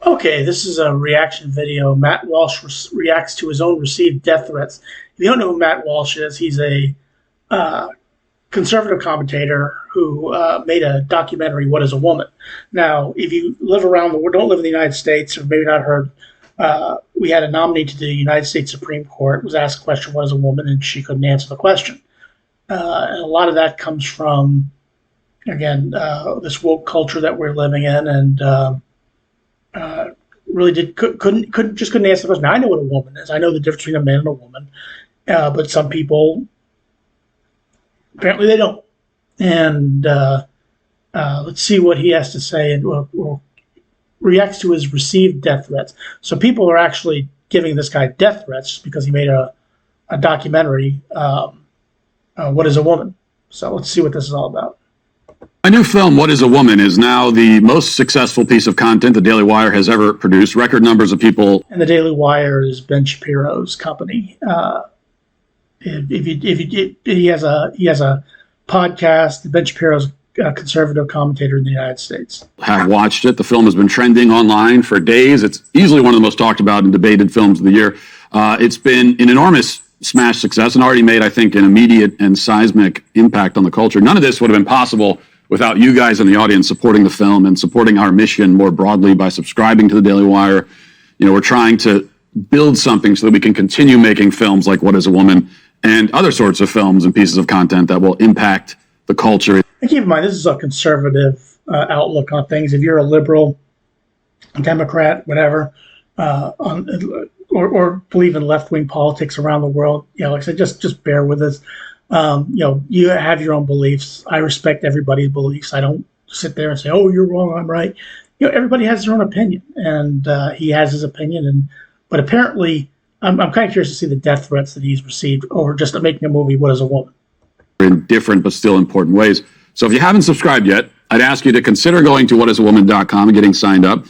Okay, this is a reaction video. Matt Walsh reacts to his own received death threats. If you don't know who Matt Walsh is, he's a uh, conservative commentator who made a documentary, What is a Woman? Now, if you live around the world, don't live in the United States, or maybe not heard, we had a nominee to the United States Supreme Court, was asked a question, what is a woman? And she couldn't answer the question. And a lot of that comes from, again, this woke culture that we're living in, and really couldn't answer the question. Now, I know what a woman is. I know the difference between a man and a woman, but some people apparently they don't. And let's see what he has to say, and we'll reacts to his received death threats. So people are actually giving this guy death threats because he made a documentary. What is a woman? So let's see what this is all about. My new film, What is a Woman, is now the most successful piece of content the Daily Wire has ever produced. Record numbers of people. And the Daily Wire is Ben Shapiro's company. He has a podcast. Ben Shapiro's a conservative commentator in the United States. Have watched it. The film has been trending online for days. It's easily one of the most talked about and debated films of the year. It's been an enormous smash success and already made, I think, an immediate and seismic impact on the culture. None of this would have been possible without you guys in the audience supporting the film and supporting our mission more broadly by subscribing to the Daily Wire. You know, we're trying to build something so that we can continue making films like What is a Woman and other sorts of films and pieces of content that will impact the culture. And keep in mind, this is a conservative outlook on things. If you're a liberal, Democrat, whatever, or believe in left-wing politics around the world, like I said, just bear with us. You have your own beliefs. I respect everybody's beliefs. I don't sit there and say, "Oh, you're wrong, I'm right." Everybody has their own opinion, and he has his opinion. But apparently, I'm kind of curious to see the death threats that he's received over just making a movie, What is a Woman? In different but still important ways. So if you haven't subscribed yet, I'd ask you to consider going to whatisawoman.com and getting signed up.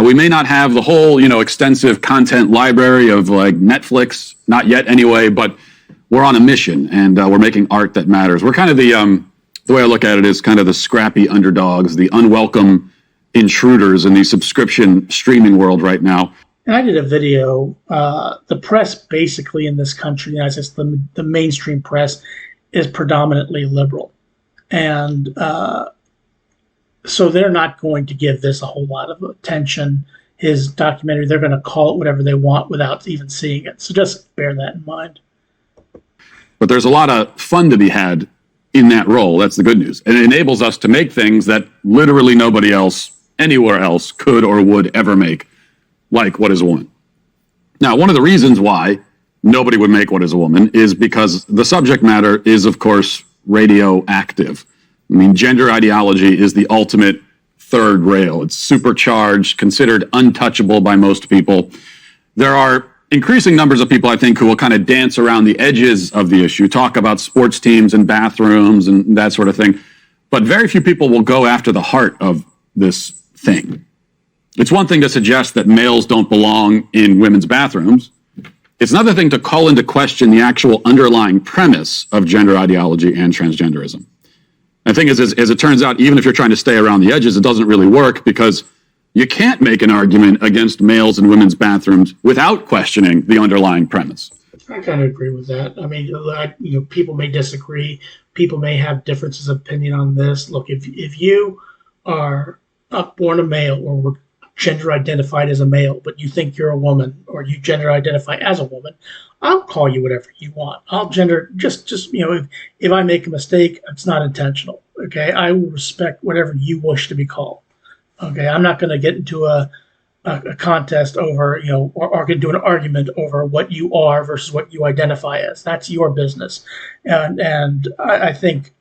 We may not have the whole, extensive content library of like Netflix, not yet anyway, but we're on a mission and we're making art that matters. We're kind of the way I look at it is kind of the scrappy underdogs, the unwelcome intruders in the subscription streaming world right now. And I did a video. The press basically in this country, the United States, the mainstream press is predominantly liberal. And so they're not going to give this a whole lot of attention. His documentary, they're going to call it whatever they want without even seeing it. So just bear that in mind. But there's a lot of fun to be had in that role. That's the good news. And it enables us to make things that literally nobody else, anywhere else, could or would ever make, like What is a Woman? Now, one of the reasons why nobody would make What is a Woman is because the subject matter is, of course, radioactive. I mean, gender ideology is the ultimate third rail. It's supercharged, considered untouchable by most people. There are increasing numbers of people, I think, who will kind of dance around the edges of the issue, talk about sports teams and bathrooms and that sort of thing. But very few people will go after the heart of this thing. It's one thing to suggest that males don't belong in women's bathrooms. It's another thing to call into question the actual underlying premise of gender ideology and transgenderism. The thing is, as it turns out, even if you're trying to stay around the edges, it doesn't really work because you can't make an argument against males in women's bathrooms without questioning the underlying premise. I kind of agree with that. I mean, people may disagree. People may have differences of opinion on this. Look, if you are born a male or were gender identified as a male, but you think you're a woman or you gender identify as a woman, I'll call you whatever you want. I'll gender just if I make a mistake, it's not intentional. Okay, I will respect whatever you wish to be called. Okay, I'm not going to get into a contest over or get into an argument over what you are versus what you identify as. That's your business, and I think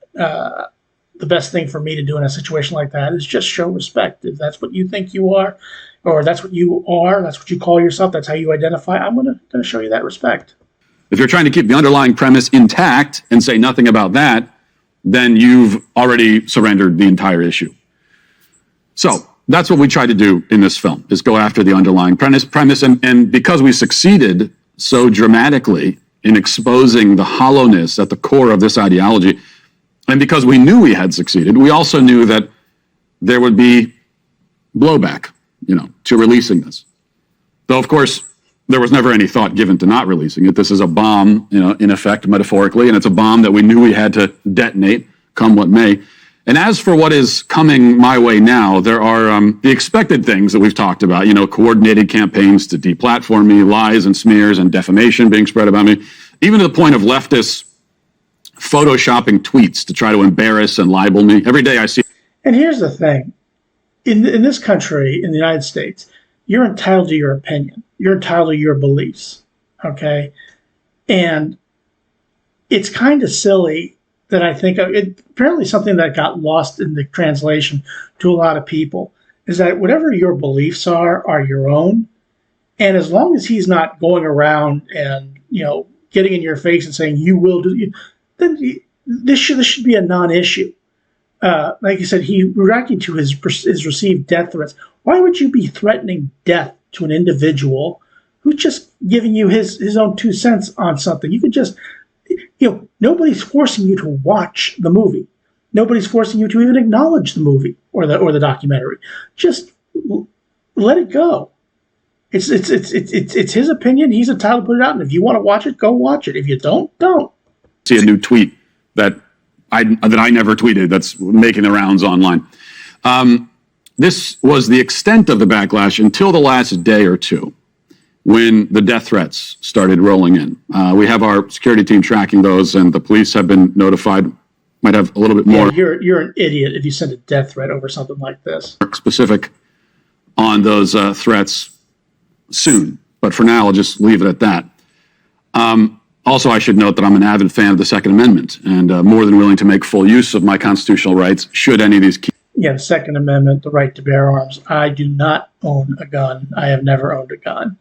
the best thing for me to do in a situation like that is just show respect. If that's what you think you are, or that's what you are, that's what you call yourself, that's how you identify, I'm going to show you that respect. If you're trying to keep the underlying premise intact and say nothing about that, then you've already surrendered the entire issue. So that's what we try to do in this film, is go after the underlying premise. And because we succeeded so dramatically in exposing the hollowness at the core of this ideology, and because we knew we had succeeded, we also knew that there would be blowback. to releasing this. Though, of course, there was never any thought given to not releasing it. This is a bomb, in effect, metaphorically, and it's a bomb that we knew we had to detonate, come what may. And as for what is coming my way now, there are the expected things that we've talked about, coordinated campaigns to deplatform me, lies and smears and defamation being spread about me, even to the point of leftists photoshopping tweets to try to embarrass and libel me. Every day I see. And here's the thing. In this country, in the United States, you're entitled to your opinion. You're entitled to your beliefs, okay? And it's kind of silly that I think apparently something that got lost in the translation to a lot of people is that whatever your beliefs are your own. And as long as he's not going around and, getting in your face and saying, you will do, then this should be a non-issue. Like you said, he reacting to his received death threats. Why would you be threatening death to an individual who's just giving you his own 2 cents on something? You could just, nobody's forcing you to watch the movie. Nobody's forcing you to even acknowledge the movie or the documentary. Just let it go. It's his opinion. He's entitled to put it out, and if you want to watch it, go watch it. If you don't. See a new tweet that I never tweeted that's making the rounds online. This was the extent of the backlash until the last day or two when the death threats started rolling in. We have our security team tracking those, and the police have been notified. Might have a little bit more. Yeah, you're an idiot if you send a death threat over something like this. Specific on those threats soon, but for now, I'll just leave it at that. Also, I should note that I'm an avid fan of the Second Amendment and more than willing to make full use of my constitutional rights should any of these the Second Amendment, the right to bear arms. I do not own a gun. I have never owned a gun.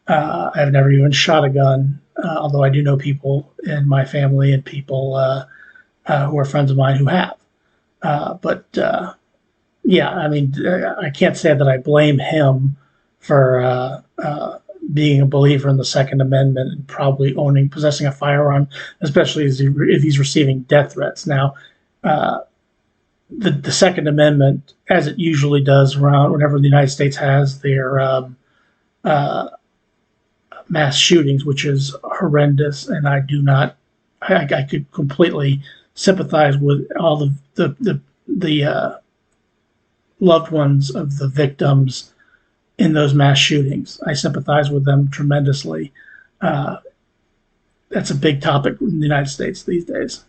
I have never even shot a gun, although I do know people in my family and people who are friends of mine who have. I can't say that I blame him for being a believer in the Second Amendment and probably possessing a firearm, especially if he's receiving death threats. Now, the Second Amendment, as it usually does around whenever the United States has their mass shootings, which is horrendous, and I could completely sympathize with all the loved ones of the victims in those mass shootings. I sympathize with them tremendously. That's a big topic in the United States these days.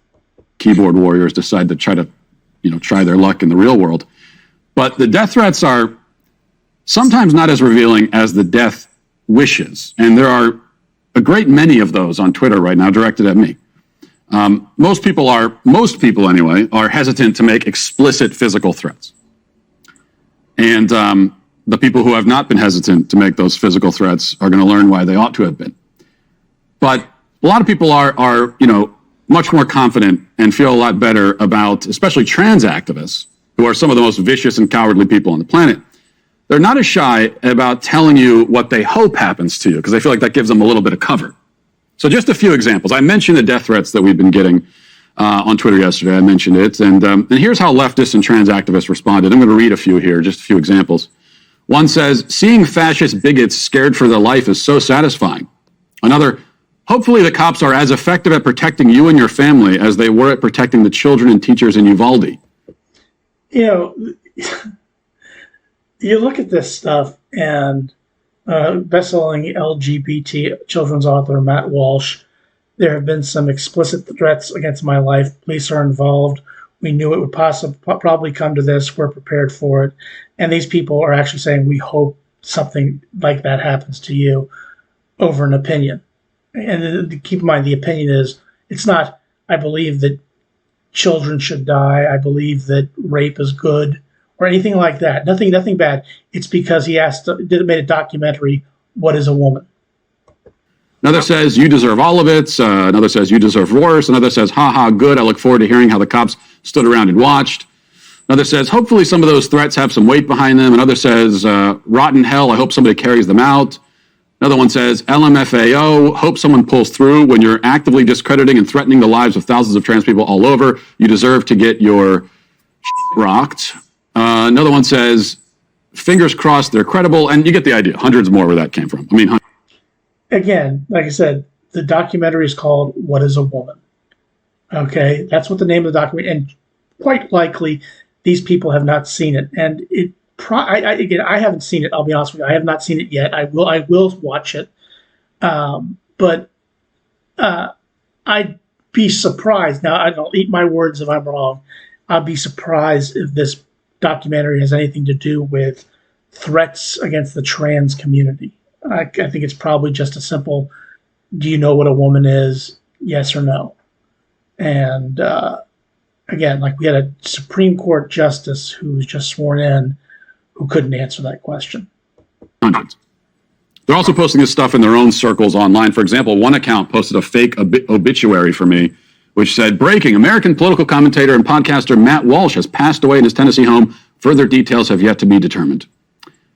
Keyboard warriors decide to try their luck in the real world. But the death threats are sometimes not as revealing as the death wishes. And there are a great many of those on Twitter right now directed at me. Most people anyway, are hesitant to make explicit physical threats. And the people who have not been hesitant to make those physical threats are going to learn why they ought to have been. But a lot of people are much more confident and feel a lot better about, especially trans activists, who are some of the most vicious and cowardly people on the planet. They're not as shy about telling you what they hope happens to you, because they feel like that gives them a little bit of cover. So just a few examples. I mentioned the death threats that we've been getting on Twitter yesterday. I mentioned it. And here's how leftists and trans activists responded. I'm going to read a few here, just a few examples. One says, seeing fascist bigots scared for their life is so satisfying. Another, hopefully the cops are as effective at protecting you and your family as they were at protecting the children and teachers in Uvalde. You look at this stuff, and best-selling LGBT children's author Matt Walsh, there have been some explicit threats against my life. Police are involved. We knew it would probably come to this. We're prepared for it. And these people are actually saying, we hope something like that happens to you over an opinion. And keep in mind, the opinion is, it's not, I believe that children should die. I believe that rape is good or anything like that. Nothing bad. It's because he made a documentary, What is a Woman? Another says, you deserve all of it. Another says, you deserve worse. Another says, ha, good. I look forward to hearing how the cops stood around and watched. Another says, hopefully some of those threats have some weight behind them. Another says, rotten hell, I hope somebody carries them out. Another one says, LMFAO, hope someone pulls through. When you're actively discrediting and threatening the lives of thousands of trans people all over, you deserve to get your rocked. Another one says, fingers crossed they're credible, and you get the idea. Hundreds more where that came from. I mean, again, like I said, the documentary is called "What Is a Woman?" Okay, that's what the name of the documentary, and quite likely these people have not seen it. And again, I haven't seen it. I'll be honest with you, I have not seen it yet. I will watch it, but I'd be surprised. Now, I don't eat my words if I'm wrong. I'd be surprised if this documentary has anything to do with threats against the trans community. I think it's probably just a simple, do you know what a woman is? Yes or no? And again, like we had a Supreme Court justice who was just sworn in who couldn't answer that question. Hundreds. They're also posting this stuff in their own circles online. For example, one account posted a fake obituary for me, which said, breaking, American political commentator and podcaster Matt Walsh has passed away in his Tennessee home. Further details have yet to be determined.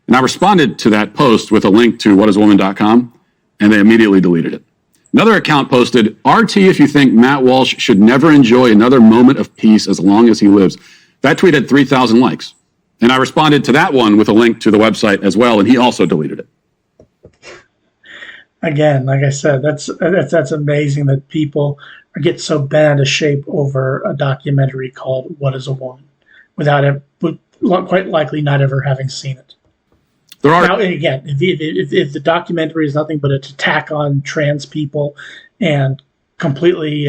And I responded to that post with a link to whatisawoman.com, and they immediately deleted it. Another account posted, RT if you think Matt Walsh should never enjoy another moment of peace as long as he lives. That tweet had 3,000 likes. And I responded to that one with a link to the website as well, and he also deleted it. Again, like I said, that's amazing that people get so bent out of shape over a documentary called "What Is a Woman," without quite likely not ever having seen it. There are now, again, if the documentary is nothing but an attack on trans people and completely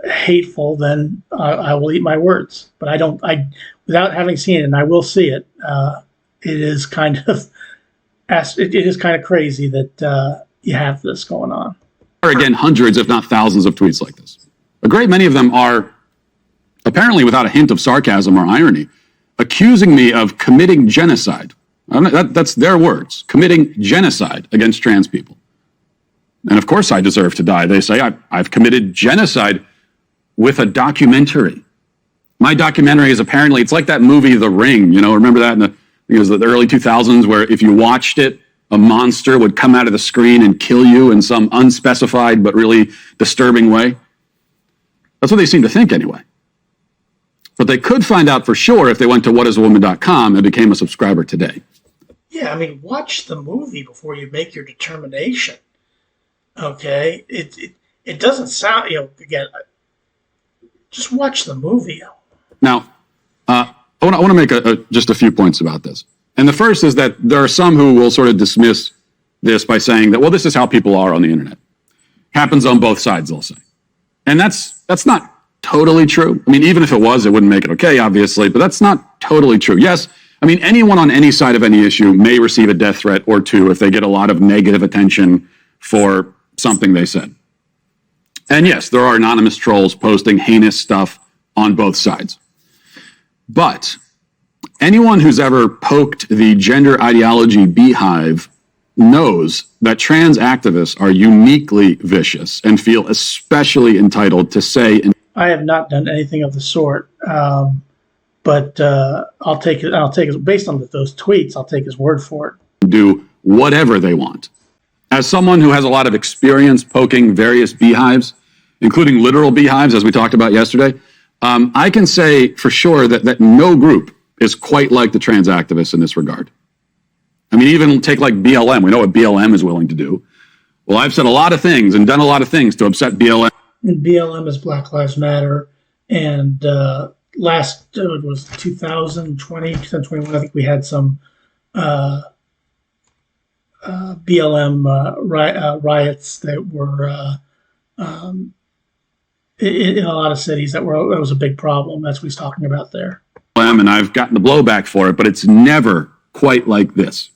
hateful, then I will eat my words. But without having seen it, and I will see it. It is kind of crazy that you have this going on. Again, hundreds, if not thousands, of tweets like this. A great many of them are, apparently without a hint of sarcasm or irony, accusing me of committing genocide. That's their words, committing genocide against trans people. And of course I deserve to die. They say I've committed genocide with a documentary. My documentary is apparently, it's like that movie, The Ring. Remember that in the early 2000s, where if you watched it, a monster would come out of the screen and kill you in some unspecified but really disturbing way. That's what they seem to think anyway. But they could find out for sure if they went to whatisawoman.com and became a subscriber today. Yeah, I mean, watch the movie before you make your determination. Okay? It doesn't sound, again, just watch the movie. Now, I want to make just a few points about this. And the first is that there are some who will sort of dismiss this by saying that, well, this is how people are on the internet. Happens on both sides, they'll say. And that's not totally true. I mean, even if it was, it wouldn't make it okay, obviously, but that's not totally true. Yes, I mean, anyone on any side of any issue may receive a death threat or two if they get a lot of negative attention for something they said. And yes, there are anonymous trolls posting heinous stuff on both sides. But anyone who's ever poked the gender ideology beehive knows that trans activists are uniquely vicious and feel especially entitled to say. I have not done anything of the sort, but I'll take it based on those tweets. I'll take his word for it. Do whatever they want. As someone who has a lot of experience poking various beehives, including literal beehives, as we talked about yesterday, I can say for sure that no group is quite like the trans activists in this regard. I mean, even take like BLM. We know what BLM is willing to do. Well, I've said a lot of things and done a lot of things to upset BLM. And BLM is Black Lives Matter. And last, it was 2020, 2021, I think we had some BLM riots that were in a lot of cities that was a big problem. That's what he's talking about there. And I've gotten the blowback for it, but it's never quite like this.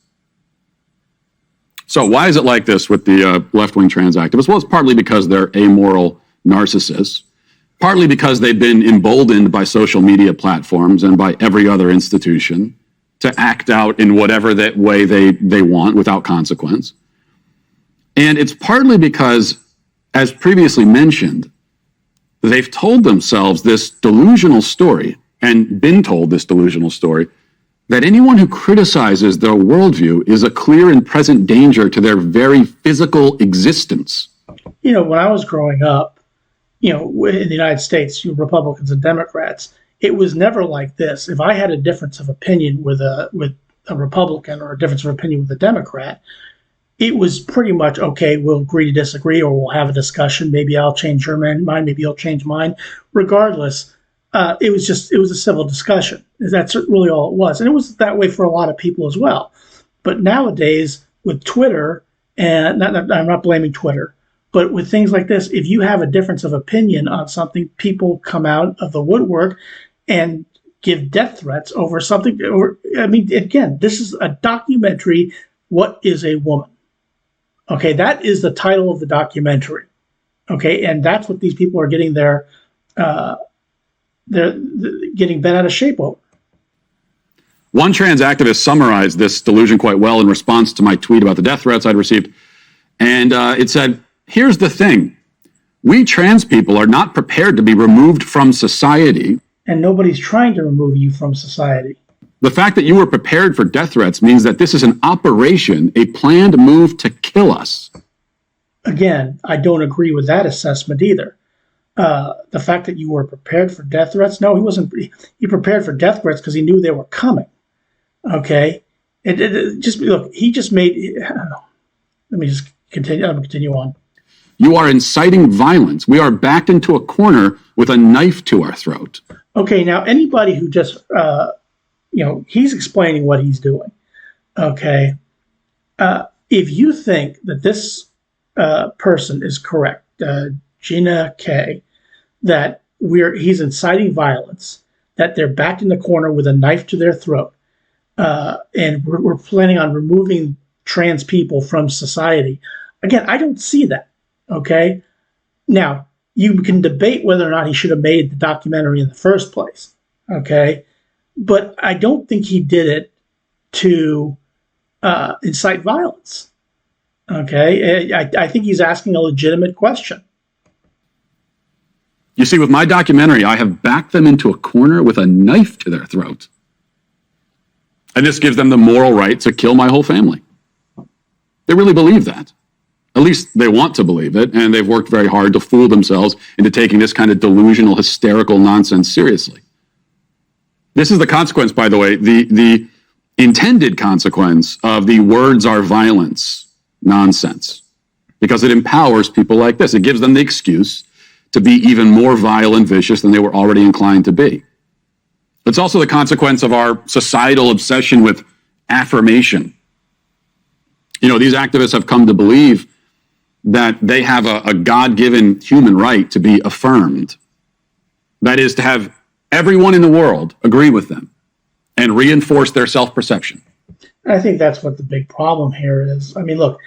So why is it like this with the left-wing trans activists? Well, it's partly because they're amoral narcissists, partly because they've been emboldened by social media platforms and by every other institution to act out in whatever that way they want without consequence. And it's partly because, as previously mentioned, they've told themselves this delusional story and been told this delusional story that anyone who criticizes their worldview is a clear and present danger to their very physical existence. When I was growing up, in the United States, Republicans and Democrats, it was never like this. If I had a difference of opinion with a Republican or a difference of opinion with a Democrat, it was pretty much, okay, we'll agree to disagree, or we'll have a discussion. Maybe I'll change your mind, maybe you'll change mine. Regardless, it was a civil discussion. That's really all it was. And it was that way for a lot of people as well. But nowadays, with Twitter, and I'm not blaming Twitter, but with things like this, if you have a difference of opinion on something, people come out of the woodwork and give death threats over something. Or, I mean, again, this is a documentary. What is a woman? Okay, that is the title of the documentary. Okay, and that's what these people are getting they're getting bent out of shape over. One trans activist summarized this delusion quite well in response to my tweet about the death threats I'd received. And it said, here's the thing. We trans people are not prepared to be removed from society. And nobody's trying to remove you from society. The fact that you were prepared for death threats means that this is an operation, a planned move to kill us. Again, I don't agree with that assessment either. The fact that you were prepared for death threats, no, he wasn't. He prepared for death threats because he knew they were coming. Okay, look. He just made. I don't know. Let me just continue. I'm going to continue on. You are inciting violence. We are backed into a corner with a knife to our throat. Okay, now anybody who just, he's explaining what he's doing. Okay, if you think that this person is correct, Gina K, that he's inciting violence, that they're backed in the corner with a knife to their throat, and we're planning on removing trans people from society. Again, I don't see that. Okay, now you can debate whether or not he should have made the documentary in the first place. Okay, but I don't think he did it to incite violence. Okay, I think he's asking a legitimate question. You see, with my documentary, I have backed them into a corner with a knife to their throat. And this gives them the moral right to kill my whole family. They really believe that. At least they want to believe it, and they've worked very hard to fool themselves into taking this kind of delusional, hysterical nonsense seriously. This is the consequence, by the way, the intended consequence of the words are violence nonsense, because it empowers people like this. It gives them the excuse to be even more vile and vicious than they were already inclined to be. It's also the consequence of our societal obsession with affirmation. You know, these activists have come to believe that they have a God-given human right to be affirmed. That is, to have everyone in the world agree with them and reinforce their self-perception. I think that's what the big problem here is. I mean, look,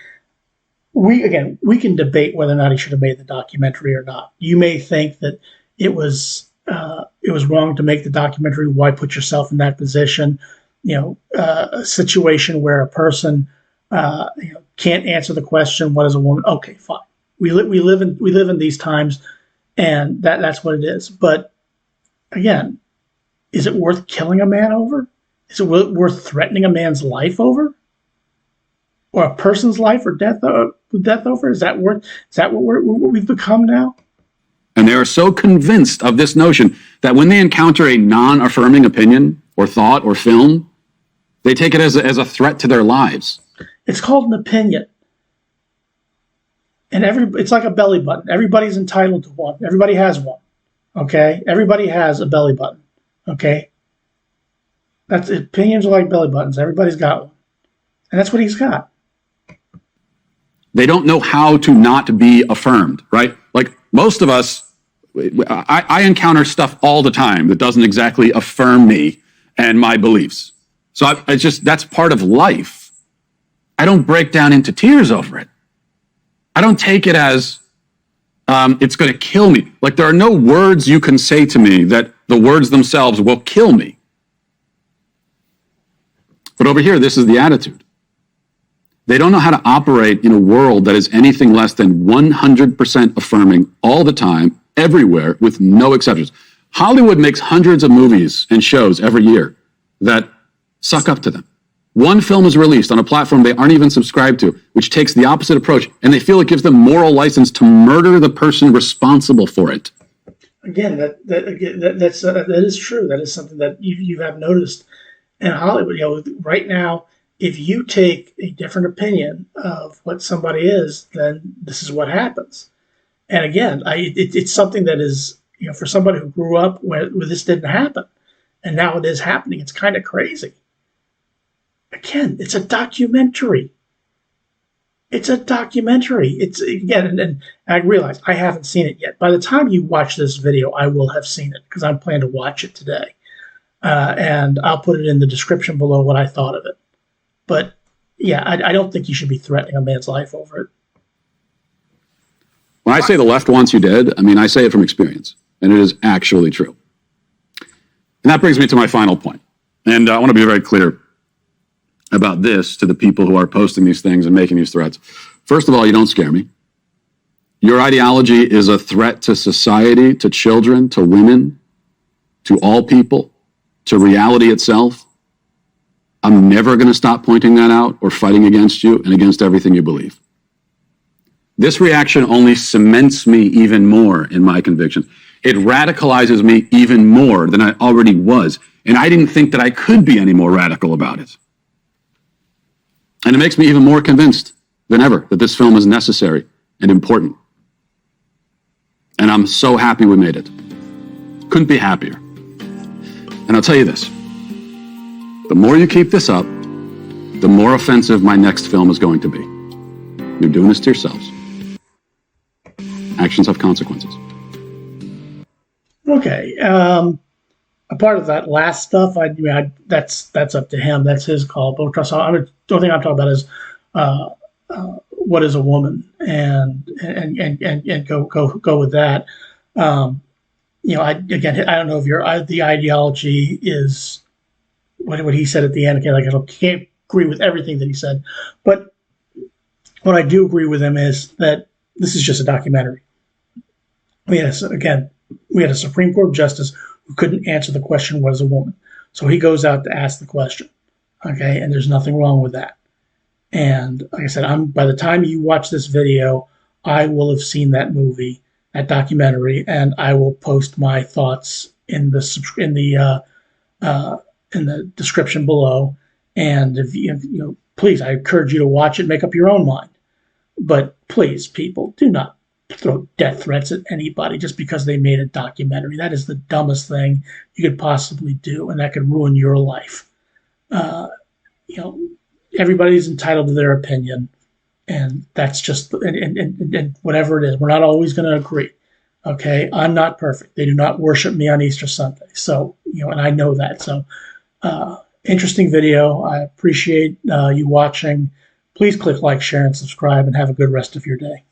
we can debate whether or not he should have made the documentary or not. You may think that it was wrong to make the documentary. Why put yourself in that position? A situation where a person can't answer the question, what is a woman? Okay, fine. We live in these times, and that's what it is. But again, is it worth killing a man over? Is it worth threatening a man's life over, or a person's life or death over? Is that what we've become now? And they are so convinced of this notion that when they encounter a non-affirming opinion or thought or film, they take it as a threat to their lives. It's called an opinion. And it's like a belly button. Everybody's entitled to one. Everybody has one. Okay? Everybody has a belly button. Okay? Opinions are like belly buttons. Everybody's got one. And that's what he's got. They don't know how to not be affirmed, right? Like most of us, I encounter stuff all the time that doesn't exactly affirm me and my beliefs. So that's part of life. I don't break down into tears over it. I don't take it as it's going to kill me. Like there are no words you can say to me that the words themselves will kill me. But over here, this is the attitude. They don't know how to operate in a world that is anything less than 100% affirming all the time, everywhere, with no exceptions. Hollywood makes hundreds of movies and shows every year that suck up to them. One film is released on a platform they aren't even subscribed to, which takes the opposite approach, and they feel it gives them moral license to murder the person responsible for it. again, that is true. That is something that you have noticed in Hollywood. You know, right now, if you take a different opinion of what somebody is, then this is what happens. And again, it's something that is, you know, for somebody who grew up where this didn't happen, and now it is happening. It's kind of crazy. Again, it's a documentary. It's a documentary. It's again, and I realize I haven't seen it yet. By the time you watch this video, I will have seen it because I'm planning to watch it today, and I'll put it in the description below what I thought of it. But yeah, I don't think you should be threatening a man's life over it. When I say the left wants you dead, I mean, I say it from experience, and it is actually true. And that brings me to my final point. And I want to be very clear about this to the people who are posting these things and making these threats. First of all, you don't scare me. Your ideology is a threat to society, to children, to women, to all people, to reality itself. I'm never going to stop pointing that out or fighting against you and against everything you believe. This reaction only cements me even more in my conviction. It radicalizes me even more than I already was. And I didn't think that I could be any more radical about it. And it makes me even more convinced than ever that this film is necessary and important. And I'm so happy we made it. Couldn't be happier. And I'll tell you this. The more you keep this up, the more offensive my next film is going to be. You're doing this to yourselves. Actions have consequences. Okay. A part of that last stuff, that's up to him. That's his call. But the only thing I'm talking about is what is a woman, and go with that. You know, I don't know if the ideology is what he said at the end. Again, like I can't agree with everything that he said, but what I do agree with him is that this is just a documentary. We had a Supreme Court justice who couldn't answer the question, what is a woman? So he goes out to ask the question. Okay, and there's nothing wrong with that. And like I said, by the time you watch this video, I will have seen that movie, that documentary, and I will post my thoughts in the description below. And if please, I encourage you to watch it, make up your own mind. But please, people, do not throw death threats at anybody just because they made a documentary. That is the dumbest thing you could possibly do, and that could ruin your life. Everybody's entitled to their opinion, and that's just and whatever it is. We're not always going to agree. Okay, I'm not perfect. They do not worship me on Easter Sunday, so and I know that. So, interesting video. I appreciate you watching. Please click like, share, and subscribe, and have a good rest of your day.